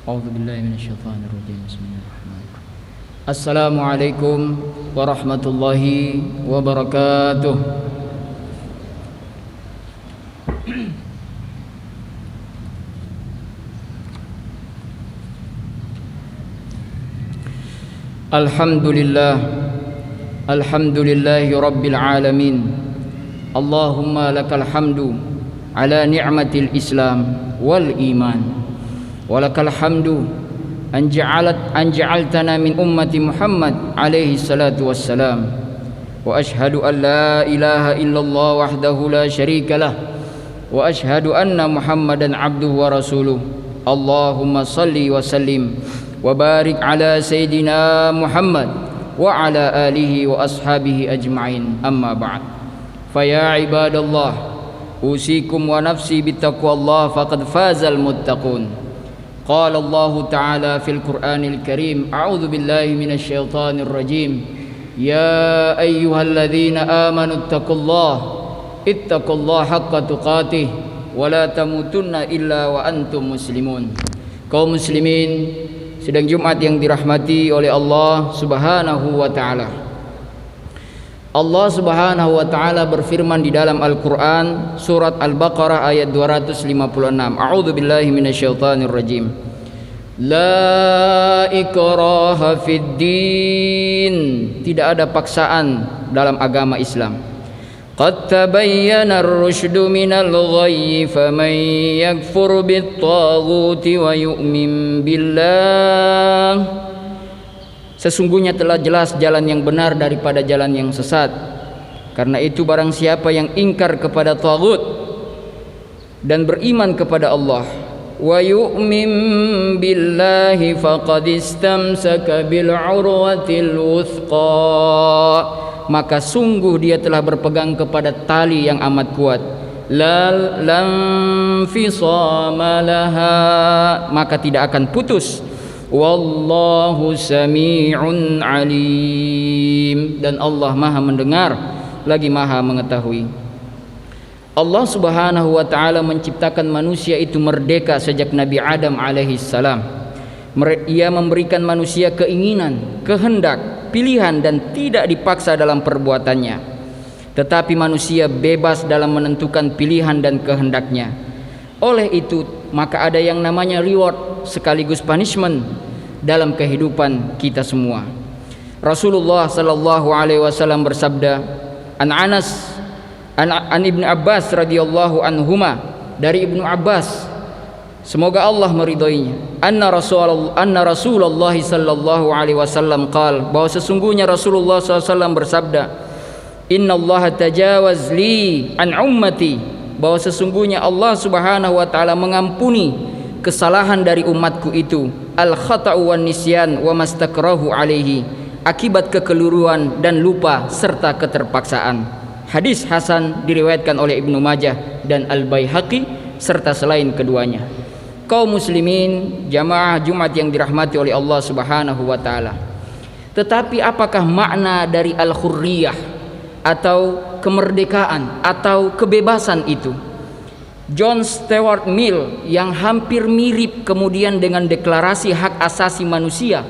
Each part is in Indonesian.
A'udzu billahi minasyaitonir rajim. Bismillahirrahmanirrahim. Assalamualaikum warahmatullahi wabarakatuh. Alhamdulillahi rabbil alamin. Allahumma lakal hamdu ala ni'matil islam wal iman. Walakal hamdu an ja'altana min ummati Muhammad alaihi salatu wassalam. Wa ashhadu an la ilaha illallah wahdahu la syarika lah. Wa ashhadu anna Muhammadan abduhu wa rasuluh. Allahumma salli wa sallim wa barik ala sayyidina Muhammad wa ala alihi wa ashabihi ajma'in. Amma ba'd. Fa ya ibadallah, usikum wa nafsi bittaqwallah faqad fazal muttaqun. قال الله تعالى في القرآن الكريم أعوذ بالله من الشيطان الرجيم يا أيها الذين آمنوا اتقوا الله حق تقاته ولا تموتن إلا وأنتم مسلمون. Kaum muslimin, sedang Jumat yang dirahmati oleh Allah Subhanahu wa taala. Allah Subhanahu wa taala berfirman di dalam Al-Qur'an surat Al-Baqarah ayat 256. A'udzu billahi minasyaitonir rajim. La ikraha fid din. Tidak ada paksaan dalam agama Islam. Qad tabayyana ar-rusydu minal ghayyi faman yakfur bit-taghuti wa yu'min billah. Sesungguhnya telah jelas jalan yang benar daripada jalan yang sesat. Karena itu barang siapa yang ingkar kepada taghut dan beriman kepada Allah, wa yu'min billahi faqad istamsaka bil urwatil wuthqa, maka sungguh dia telah berpegang kepada tali yang amat kuat. Lam fisama laha, maka tidak akan putus. Wallahu sami'un alim, dan Allah maha mendengar lagi maha mengetahui. Allah Subhanahu wa ta'ala menciptakan manusia itu merdeka sejak Nabi Adam alaihi salam. Ia memberikan manusia keinginan, kehendak, pilihan dan tidak dipaksa dalam perbuatannya. Tetapi manusia bebas dalam menentukan pilihan dan kehendaknya. Oleh itu maka ada yang namanya reward sekaligus punishment dalam kehidupan kita semua. Rasulullah sallallahu alaihi wasallam bersabda, an Ibnu Abbas radhiyallahu anhuma, dari Ibnu Abbas semoga Allah meridhoinya, anna Rasulullah sallallahu alaihi wasallam qala, bahwa sesungguhnya Rasulullah sallallahu alaihi wasallam bersabda, innallaha tajawaz li an ummati, bahwa sesungguhnya Allah Subhanahu wa taala mengampuni kesalahan dari umatku itu, al khata'u wan nisyan wa mastakrahu alaihi, akibat kekeliruan dan lupa serta keterpaksaan. Hadis hasan diriwayatkan oleh Ibnu Majah dan Al Baihaqi serta selain keduanya. Kaum muslimin jamaah Jumat yang dirahmati oleh Allah Subhanahu wa taala. Tetapi apakah makna dari al-hurriyah atau kemerdekaan atau kebebasan itu? John Stuart Mill yang hampir mirip kemudian dengan Deklarasi Hak Asasi Manusia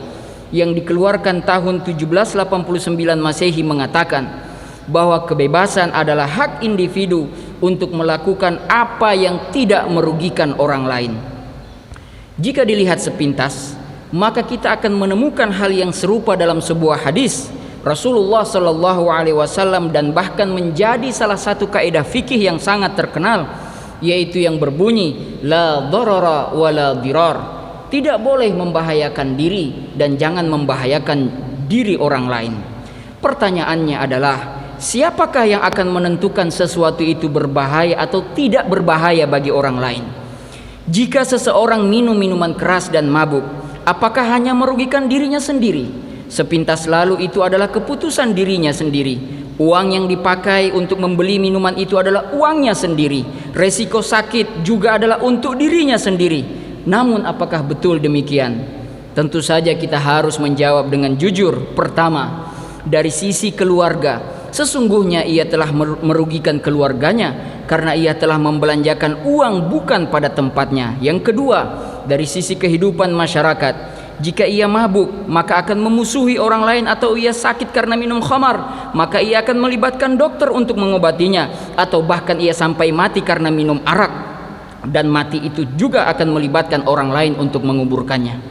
yang dikeluarkan tahun 1789 Masehi mengatakan bahwa kebebasan adalah hak individu untuk melakukan apa yang tidak merugikan orang lain. Jika dilihat sepintas, maka kita akan menemukan hal yang serupa dalam sebuah hadis Rasulullah Shallallahu Alaihi Wasallam, dan bahkan menjadi salah satu kaidah fikih yang sangat terkenal, yaitu yang berbunyi la dharara wa la dirar, tidak boleh membahayakan diri dan jangan membahayakan diri orang lain. Pertanyaannya adalah, siapakah yang akan menentukan sesuatu itu berbahaya atau tidak berbahaya bagi orang lain? Jika seseorang minum minuman keras dan mabuk, apakah hanya merugikan dirinya sendiri? Sepintas lalu itu adalah keputusan dirinya sendiri. Uang yang dipakai untuk membeli minuman itu adalah uangnya sendiri. Resiko sakit juga adalah untuk dirinya sendiri. Namun apakah betul demikian? Tentu saja kita harus menjawab dengan jujur. Pertama, dari sisi keluarga, sesungguhnya ia telah merugikan keluarganya karena ia telah membelanjakan uang bukan pada tempatnya. Yang kedua, dari sisi kehidupan masyarakat. Jika ia mabuk, maka akan memusuhi orang lain, atau ia sakit karena minum khamar, maka ia akan melibatkan dokter untuk mengobatinya, atau bahkan ia sampai mati karena minum arak, dan mati itu juga akan melibatkan orang lain untuk menguburkannya.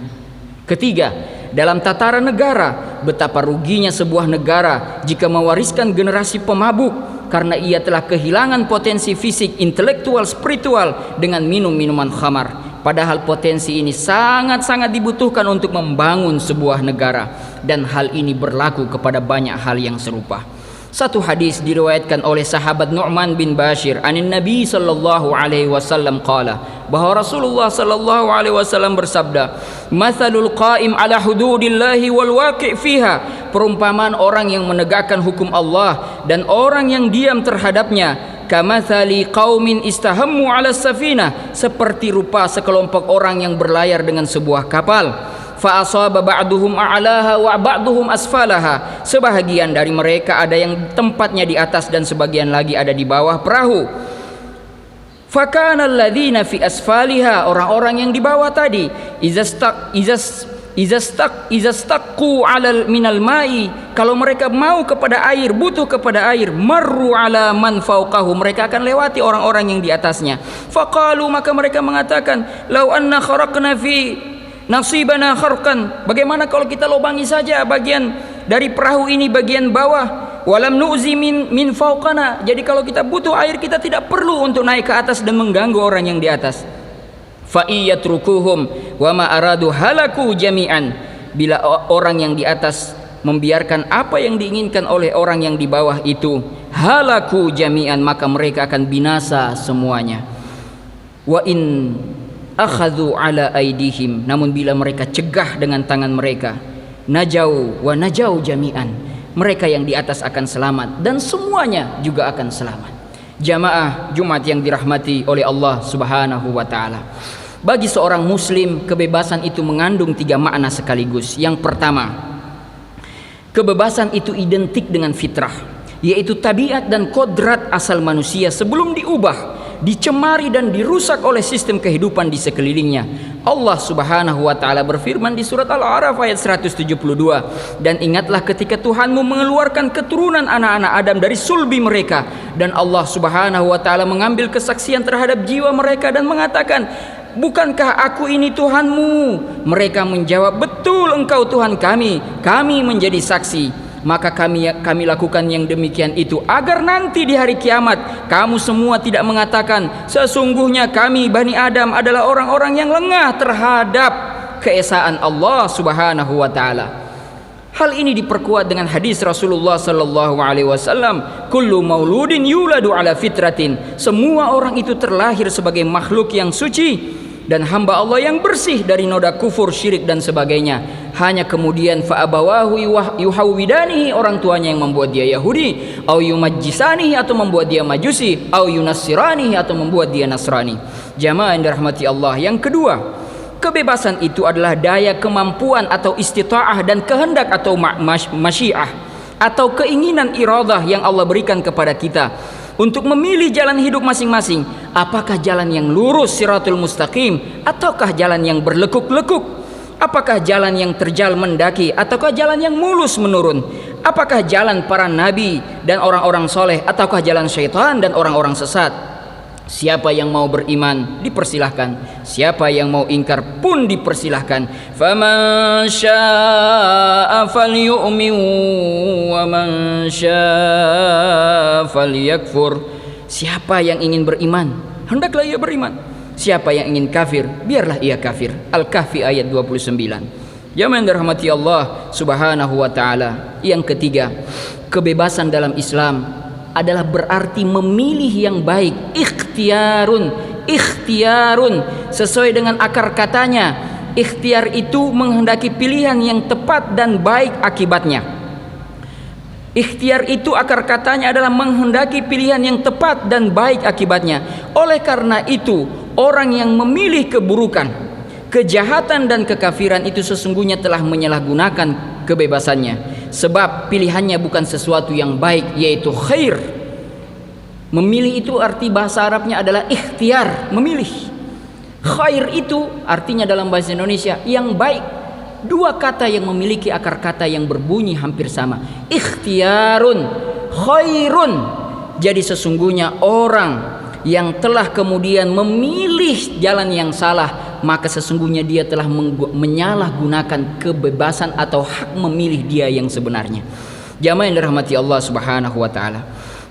Ketiga, dalam tataran negara, betapa ruginya sebuah negara jika mewariskan generasi pemabuk karena ia telah kehilangan potensi fisik, intelektual, spiritual dengan minum minuman khamar. Padahal potensi ini sangat-sangat dibutuhkan untuk membangun sebuah negara, dan hal ini berlaku kepada banyak hal yang serupa. Satu hadis diriwayatkan oleh sahabat Nu'man bin Bashir anin Nabi sallallahu alaihi wasallam qala, bahwa Rasulullah sallallahu alaihi wasallam bersabda, "Matsalul qa'im ala hududillahi wal waqi' fiha." Perumpamaan orang yang menegakkan hukum Allah dan orang yang diam terhadapnya, kamathali qaumin istahammu 'ala safinah, seperti rupa sekelompok orang yang berlayar dengan sebuah kapal. Fa asaba ba'duhum a'laha wa ba'duhum asfalaha, sebahagian dari mereka ada yang tempatnya di atas dan sebagian lagi ada di bawah perahu. Fakana alladzina fi asfaliha, orang-orang yang di bawah tadi, izastaqu 'ala minal ma'i, kalau mereka mau kepada air, butuh kepada air, marru 'ala man fawqahu, mereka akan lewati orang-orang yang di atasnya. Faqalu, maka mereka mengatakan, lau anna kharaqna fi nasibana kharqan, bagaimana kalau kita lobangi saja bagian dari perahu ini, bagian bawah, walam nu'zi min fawqana, jadi kalau kita butuh air kita tidak perlu untuk naik ke atas dan mengganggu orang yang di atas. Fa iyatrukuhum wa ma aradu halaku jami'an, bila orang yang di atas membiarkan apa yang diinginkan oleh orang yang di bawah itu, halaku jami'an, maka mereka akan binasa semuanya. Wa in akhadhu ala aidihim, namun bila mereka cegah dengan tangan mereka, najau wa najau jami'an, mereka yang di atas akan selamat dan semuanya juga akan selamat. Jamaah Jumat yang dirahmati oleh Allah Subhanahu wa taala. Bagi seorang muslim, kebebasan itu mengandung 3 makna sekaligus. Yang pertama, kebebasan itu identik dengan fitrah, yaitu tabiat dan kodrat asal manusia sebelum diubah, dicemari dan dirusak oleh sistem kehidupan di sekelilingnya. Allah Subhanahu wa taala berfirman di surat Al-A'raf ayat 172, "Dan ingatlah ketika Tuhanmu mengeluarkan keturunan anak-anak Adam dari sulbi mereka, dan Allah Subhanahu wa taala mengambil kesaksian terhadap jiwa mereka dan mengatakan, bukankah aku ini Tuhanmu? Mereka menjawab, betul engkau Tuhan kami, kami menjadi saksi. Maka kami lakukan yang demikian itu agar nanti di hari kiamat kamu semua tidak mengatakan, sesungguhnya kami Bani Adam adalah orang-orang yang lengah terhadap keesaan Allah Subhanahu wa taala." Hal ini diperkuat dengan hadis Rasulullah sallallahu alaihi wasallam, "Kullu mauludin yuladu ala fitratin." Semua orang itu terlahir sebagai makhluk yang suci dan hamba Allah yang bersih dari noda kufur, syirik dan sebagainya. Hanya kemudian fa'abawahu yuhawwidanihi, orang tuanya yang membuat dia Yahudi, au yumajjisanihi, atau membuat dia Majusi, au yunassiranihi, atau membuat dia Nasrani. Jamaah yang dirahmati Allah. Yang kedua, kebebasan itu adalah daya kemampuan atau istita'ah dan kehendak atau masyiah atau keinginan iradah yang Allah berikan kepada kita untuk memilih jalan hidup masing-masing. Apakah jalan yang lurus siratul mustaqim, ataukah jalan yang berlekuk-lekuk? Apakah jalan yang terjal mendaki, ataukah jalan yang mulus menurun? Apakah jalan para nabi dan orang-orang soleh, ataukah jalan syaitan dan orang-orang sesat? Siapa yang mau beriman dipersilahkan, siapa yang mau ingkar pun dipersilahkan. Faman syaa'a falyu'min wa man syaa'a falyakfur. Siapa yang ingin beriman, hendaklah ia beriman. Siapa yang ingin kafir, biarlah ia kafir. Al-Kahfi ayat 29. Jamaah yang dirahmati Allah Subhanahu wa taala. Yang ketiga, kebebasan dalam Islam adalah berarti memilih yang baik. Ikhtiarun sesuai dengan akar katanya. Ikhtiar itu menghendaki pilihan yang tepat dan baik akibatnya. Ikhtiar itu akar katanya adalah menghendaki pilihan yang tepat dan baik akibatnya. Oleh karena itu, orang yang memilih keburukan, kejahatan dan kekafiran itu sesungguhnya telah menyalahgunakan kebebasannya, sebab pilihannya bukan sesuatu yang baik, yaitu khair. Memilih itu arti bahasa Arabnya adalah ikhtiar, memilih. Khair itu artinya dalam bahasa Indonesia yang baik. Dua kata yang memiliki akar kata yang berbunyi hampir sama. Ikhtiyarun, khairun. Jadi sesungguhnya orang yang telah kemudian memilih jalan yang salah, maka sesungguhnya dia telah menyalahgunakan kebebasan atau hak memilih dia yang sebenarnya. Jamaah yang dirahmati Allah Subhanahu wa taala.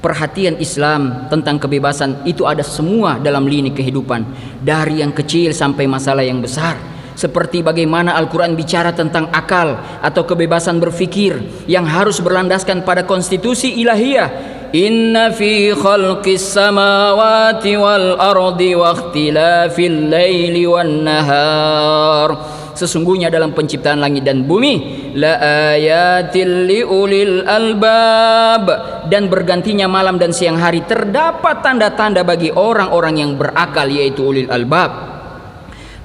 Perhatian Islam tentang kebebasan itu ada semua dalam lini kehidupan, dari yang kecil sampai masalah yang besar. Seperti bagaimana Al-Quran bicara tentang akal atau kebebasan berfikir yang harus berlandaskan pada konstitusi ilahiyah. Inna fi khalqis samawati wal ardi wa ikhtilafil laili wan nahar. Sesungguhnya dalam penciptaan langit dan bumi la ayatil liulil albab, dan bergantinya malam dan siang hari terdapat tanda-tanda bagi orang-orang yang berakal, yaitu ulil albab.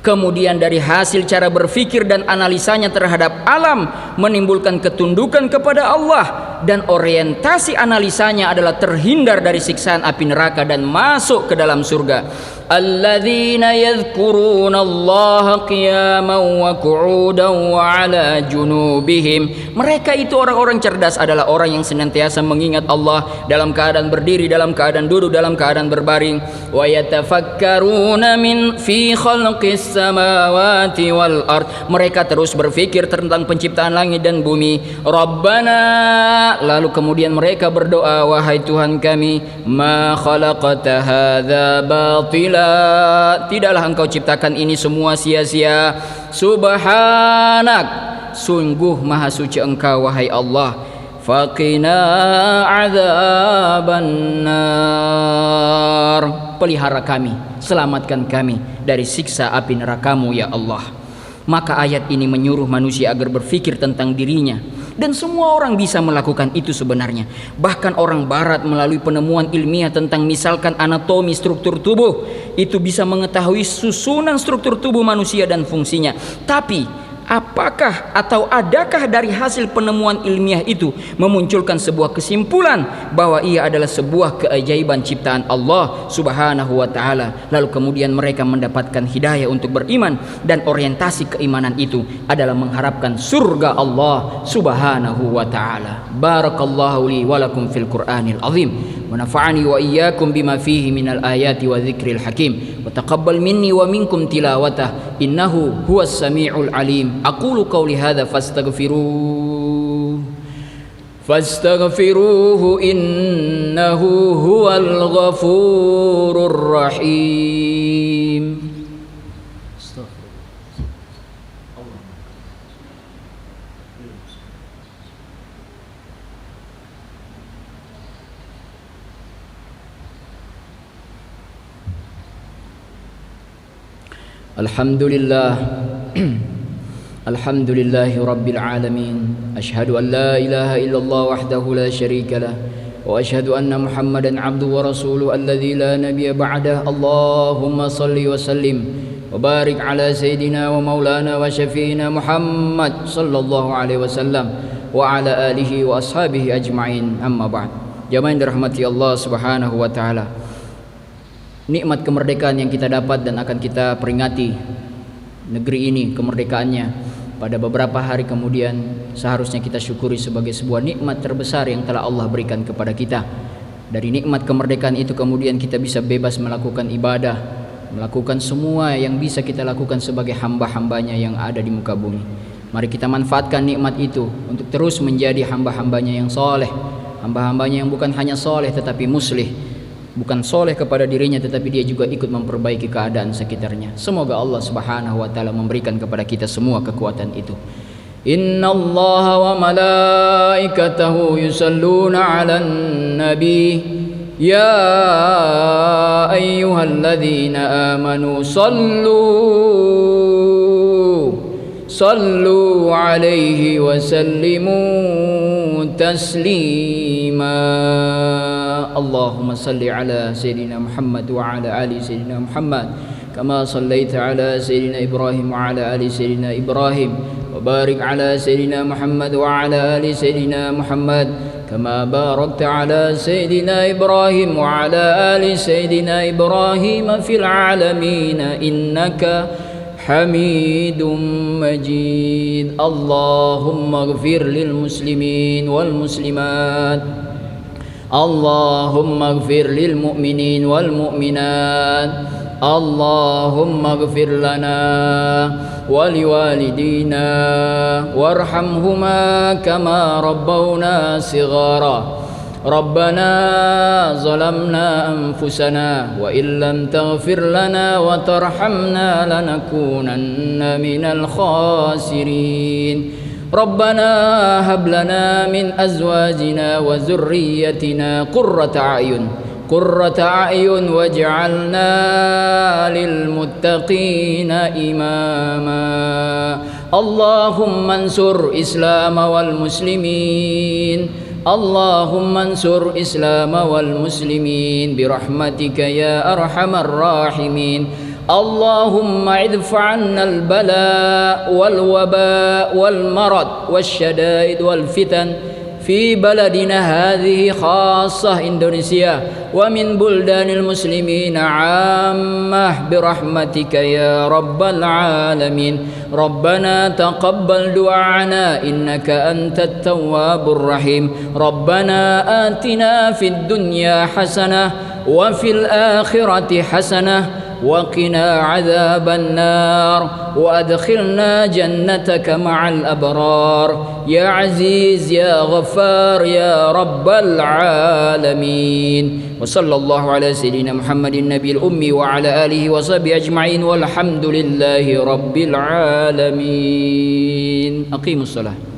Kemudian dari hasil cara berfikir dan analisanya terhadap alam menimbulkan ketundukan kepada Allah, dan orientasi analisanya adalah terhindar dari siksaan api neraka dan masuk ke dalam surga. Alladzina yadhkuruna Allah qiyaman wa qu'udan wa 'ala junubihim. Mereka itu orang-orang cerdas adalah orang yang senantiasa mengingat Allah dalam keadaan berdiri, dalam keadaan duduk, dalam keadaan berbaring. Wa yatafakkaruna min fi khalqis samawati wal ard. Mereka terus berfikir tentang penciptaan langit dan bumi. Rabbana, lalu kemudian mereka berdoa, wahai Tuhan kami, ma khalaqta hadza batila, tidaklah engkau ciptakan ini semua sia-sia. Subhanak, sungguh maha suci engkau wahai Allah. Faqina adzabannar, pelihara kami, selamatkan kami dari siksa api neraka-Mu ya Allah. Maka ayat ini menyuruh manusia agar berfikir tentang dirinya, dan semua orang bisa melakukan itu sebenarnya. Bahkan orang barat melalui penemuan ilmiah tentang misalkan anatomi struktur tubuh, itu bisa mengetahui susunan struktur tubuh manusia dan fungsinya. Tapi apakah atau adakah dari hasil penemuan ilmiah itu memunculkan sebuah kesimpulan bahwa ia adalah sebuah keajaiban ciptaan Allah Subhanahu wa taala, lalu kemudian mereka mendapatkan hidayah untuk beriman, dan orientasi keimanan itu adalah mengharapkan surga Allah Subhanahu wa taala. Barakallahu li wa lakum fil Qur'anil azim wa nafa'ani wa iyyakum bima fihi minal ayati wa dzikril hakim wa taqabbal minni wa minkum tilawatah innahu huwas samiul alim. Aqulu qawli hadza fastaghfiruhu innahu huwal ghafurur rahim. Alhamdulillah. Alhamdulillahi Rabbil Alamin. Ashhadu an la ilaha illallah wahdahu la sharika lah, wa ashhadu anna Muhammadan abduhu wa rasuluhu alladzi la nabiyya ba'dah. Allahumma salli wa sallim wa barik ala sayyidina wa maulana wa syafi'ina Muhammad sallallahu alaihi wasallam wa ala alihi wa ashabihi ajma'in. Amma ba'd. Jamaah yang dirahmati Allah Subhanahu wa taala. Nikmat kemerdekaan yang kita dapat dan akan kita peringati negeri ini kemerdekaannya pada beberapa hari kemudian, seharusnya kita syukuri sebagai sebuah nikmat terbesar yang telah Allah berikan kepada kita. Dari nikmat kemerdekaan itu kemudian kita bisa bebas melakukan ibadah, melakukan semua yang bisa kita lakukan sebagai hamba-hambanya yang ada di muka bumi. Mari kita manfaatkan nikmat itu untuk terus menjadi hamba-hambanya yang soleh, hamba-hambanya yang bukan hanya soleh tetapi muslih. Bukan soleh kepada dirinya tetapi dia juga ikut memperbaiki keadaan sekitarnya. Semoga Allah Subhanahu wa taala memberikan kepada kita semua kekuatan itu. Innallaha wa malaikatahu yusalluna 'alan nabi ya ayyuhalladzina amanu sallu alaihi wa sallimu taslima. Allahumma salli ala sayyidina Muhammad wa ala ali sayyidina Muhammad kama sallaita ala sayyidina Ibrahim wa ala ali sayyidina Ibrahim wa barik ala sayyidina Muhammad wa ala ali sayyidina Muhammad كما باركت على سيدنا إبراهيم وعلى آل سيدنا إبراهيم في العالمين إنك حميد مجيد. اللهم اغفر للمسلمين والمسلمات، اللهم اغفر للمؤمنين والمؤمنات، اللهم اغفر لنا ولوالدينا وارحمهما كما ربونا صغارا. ربنا ظلمنا أنفسنا وإن لم تغفر لنا وترحمنا لنكونن من الخاسرين. ربنا هب لنا من أزواجنا وذريتنا قرة أعين واجعلنا للمتقين إماما. اللهم انصر إسلام والمسلمين، اللهم انصر إسلام والمسلمين برحمتك يا أرحم الراحمين. اللهم ادفع عنا البلاء والوباء والمرض والشدائد والفتن في بلدنا هذه خاصة إندونيسيا ومن بلدان المسلمين عامة برحمتك يا رب العالمين. ربنا تقبل دعاءنا إنك أنت التواب الرحيم. ربنا آتنا في الدنيا حسنة وفي الآخرة حسنة وقنا عذاب النار وأدخلنا جنتك مع الأبرار يا عزيز يا غفار يا رب العالمين. وصلى الله على سيدنا محمد النبي الأمي وعلى آله وصحبه أجمعين والحمد لله رب العالمين. أقيموا الصلاة.